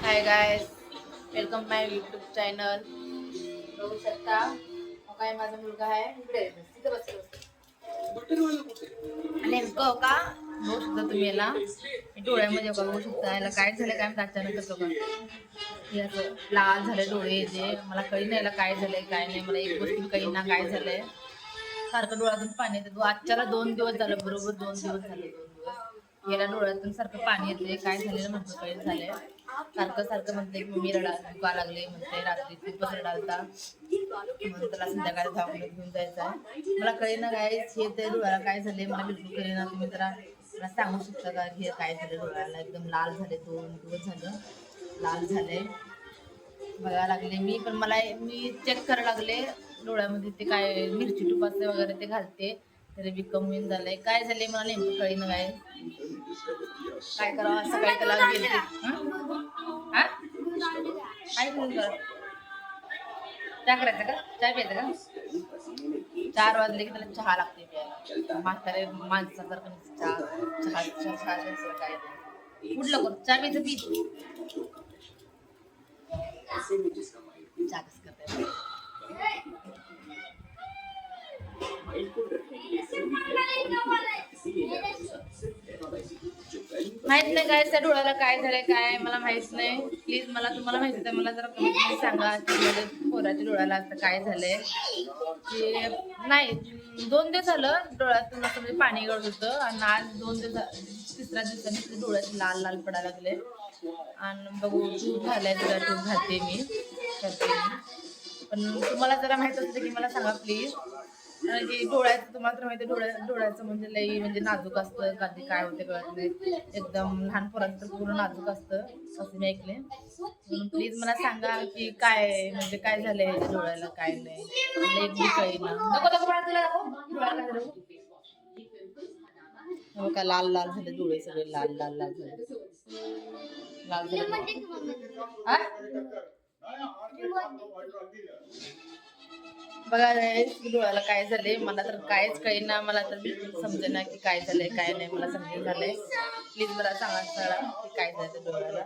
हाय guys, welcome माय YouTube channel. बघू शकता काय माझा मुलगा आहे इकडे तिथे बसलो. नेमकं का बघू शकता तुम्ही याला डोळ्यामध्ये बघू शकता याला काय झालं काय अचानक बघा हे असं लाल झाले डोळे जे मला कळी नाही याला काय झालंय काय नाही मला एक गोष्टी कळी ना काय झालंय सारखं डोळ्यातून पाणी येतं आजच्याला 2 दिवस झालं बरोबर 2 दिवस झाले 2 दिवस गेल्या डोळ्यातून सारखं पाणी येते काय झालेलं म्हटलं काही झालंय सारखं सारखं म्हणते की मम्मी दुखा लागले म्हणते रात्री खूपच रडालता म्हणून त्याला संध्याकाळी दवाखान्यात घेऊन जायचं आहे मला कळी ना काय हे ते डोळ्याला काय झाले मला बिलकुल कळी ना तुम्ही जरा मला सांगू शकता का हे काय झालं डोळ्याला एकदम लाल झाले 2 दिवस झालं लाल झाले बघायला लागले मी पण मी चेक करायला लागले डोळ्यामध्ये ते काय मिरची टुपाचे वगैरे ते घालते तरी बी कमी झालंय काय झाले मला नेमकं कळी ना काय करावं सकाळी त्याला गेले काय घेऊन चहा करायचं का चहा प्यायचं का 4 वाजले की त्याला चहा लागते प्यायला म्हातारे माणसासारखं चहा चहा चहा काय कुठलं करू चहा प्यायचं पी चहा कसं करताय माहित नाही काय त्या डोळ्याला काय झालंय काय मला माहित नाही प्लीज मला तुम्हाला माहिती आहे मला जरा कमेंट सांगा की माझ्या पोराच्या डोळ्याला असं काय झालंय की नाही 2 दिवस झालं डोळ्यातून असं म्हणजे पाणी गळत होतं आणि आज 2 दिवस तिसऱ्या दिवसाने डोळ्यात लाल लाल पडायला लागले आणि बघू टूब घालाय जरा टूब घालते मी करते पण तुम्हाला जरा माहित असतं की मला सांगा प्लीज की डोळ्याचं तुम्हाला तर माहिती डोळ्याचं म्हणजे लई म्हणजे नाजूक असतं कधी काय होते कळत नाही एकदम लहान पोरांचं तर पूर्ण नाजूक असतं असं मी ऐकले म्हणून प्लीज मला सांगा की काय म्हणजे काय झालंय डोळ्याला काय नाही एक बी कळी ना नको का लाल लाल झाले डोळे सगळे लाल लाल लाल झाले लाल झाले बघा डोळ्याला काय झाले मला तर कायच कळेना मला तर बिलकुल समजेना की काय झालंय काय नाही मला समजून झालंय प्लीज मला सांगा की काय झालं डोळ्याला